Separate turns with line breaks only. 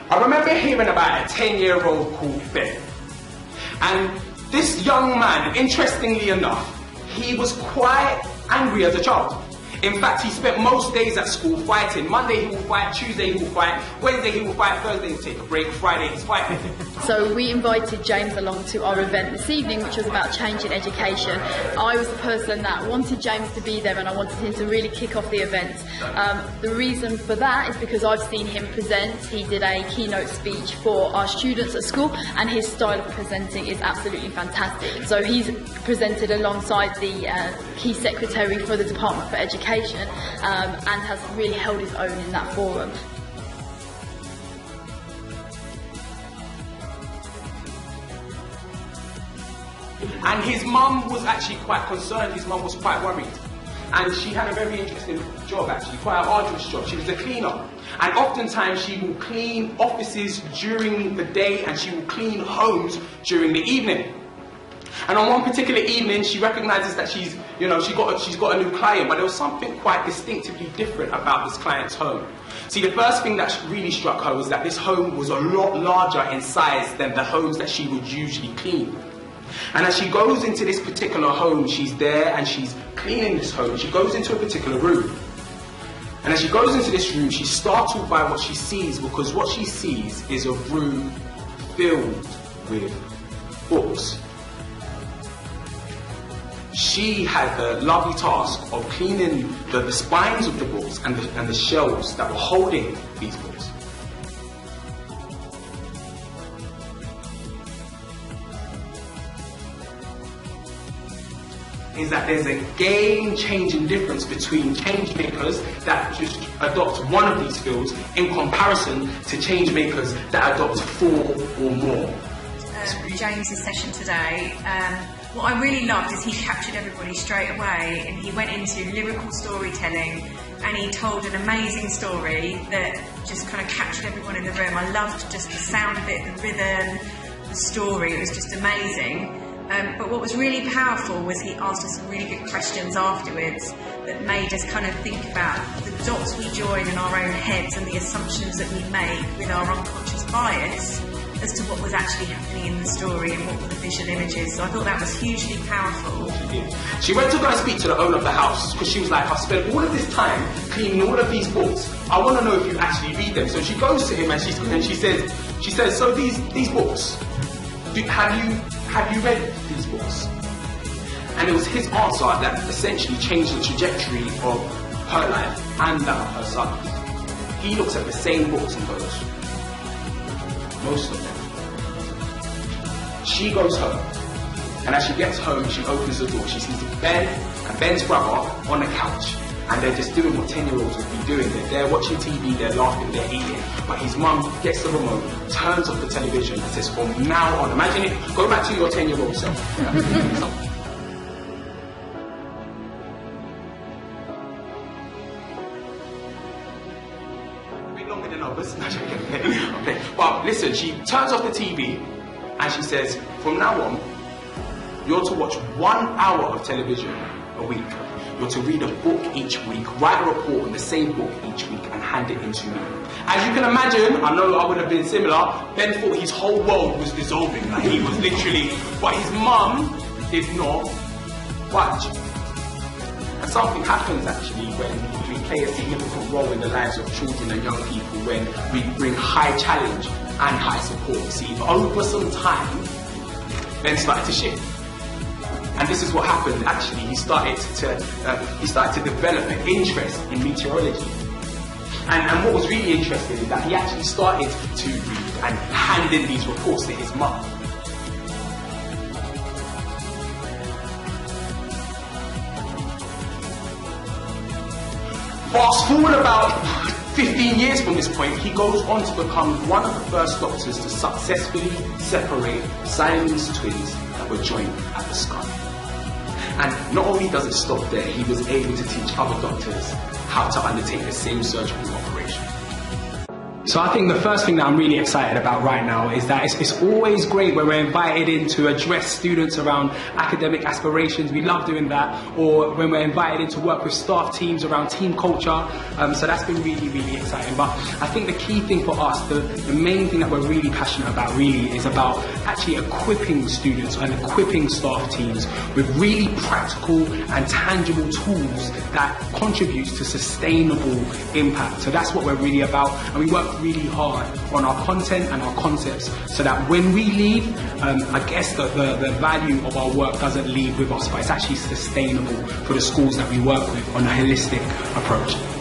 I remember hearing about a 10-year-old called Ben. And this young man, interestingly enough, he was quite angry as a child. In fact, he spent most days at school fighting. Monday he will fight, Tuesday he will fight, Wednesday he will fight, Thursday he'll take a break, Friday he's fighting.
So we invited James along to our event this evening, which was about change in education. I was the person that wanted James to be there and I wanted him to really kick off the event. The reason for that is because I've seen him present. He did a keynote speech for our students at school and his style of presenting is absolutely fantastic. So he's presented alongside the key secretary for the Department for Education and has really held his own in that forum.
And his mum was actually quite concerned, his mum was quite worried. And she had a very interesting job actually, quite an arduous job. She was a cleaner. And oftentimes she will clean offices during the day and she will clean homes during the evening. And on one particular evening, she recognises that she's got a new client, but there was something quite distinctively different about this client's home. See, the first thing that really struck her was that this home was a lot larger in size than the homes that she would usually clean. And as she goes into this particular home, she's there and she's cleaning this home. She goes into a particular room. And as she goes into this room, she's startled by what she sees, because what she sees is a room filled with books. She had the lovely task of cleaning the spines of the books and the shelves that were holding these books. Is that there's a game-changing difference between change makers that just adopt one of these fields in comparison to change makers that adopt 4 or more.
James's session today, what I really loved is he captured everybody straight away, and he went into lyrical storytelling and he told an amazing story that just kind of captured everyone in the room. I loved just the sound of it, the rhythm, the story, it was just amazing. But what was really powerful was he asked us some really good questions afterwards that made us kind of think about the dots we join in our own heads and the assumptions that we make with our unconscious bias as to what was actually happening in the story and what were the visual images. So I thought that was hugely powerful.
She went to go and speak to the owner of the house because she was like, I've spent all of this time cleaning all of these books. I want to know if you actually read them. So she goes to him and she says, so these books, have you read these books? And it was his answer that essentially changed the trajectory of her life and that of her son. He looks at the same books and goes, most of them. She goes home, and as she gets home, she opens the door. She sees Ben and Ben's brother on the couch, and they're just doing what 10-year-olds would be doing. They're watching TV, they're laughing, they're eating. But his mum gets the remote, turns off the television, and says, from now on, imagine it, go back to your 10-year-old self. A bit longer than others. Okay. But listen, she turns off the TV, and she says, from now on, you're to watch 1 hour of television a week. You're to read a book each week, write a report on the same book each week, and hand it in to me. As you can imagine, I know I would have been similar, Ben thought his whole world was dissolving. Like he was literally, but his mum did not budge. And something happens actually when we play a significant role in the lives of children and young people, when we bring high challenge and high support. See, over some time, Ben started to shift. And this is what happened actually. He started to develop an interest in meteorology. And what was really interesting is that he actually started to read and hand in these reports to his mum. Fast forward about 15 years from this point, he goes on to become one of the first doctors to successfully separate Siamese twins that were joined at the skull. And not only does it stop there, he was able to teach other doctors how to undertake the same surgical operation. So I think the first thing that I'm really excited about right now is that it's always great when we're invited in to address students around academic aspirations. We love doing that. Or when we're invited in to work with staff teams around team culture. So that's been really, really exciting. But I think the key thing for us, the main thing that we're really passionate about really is about actually equipping students and equipping staff teams with really practical and tangible tools that contributes to sustainable impact. So that's what we're really about. And we work really hard on our content and our concepts so that when we leave, I guess the value of our work doesn't leave with us, but it's actually sustainable for the schools that we work with on a holistic approach.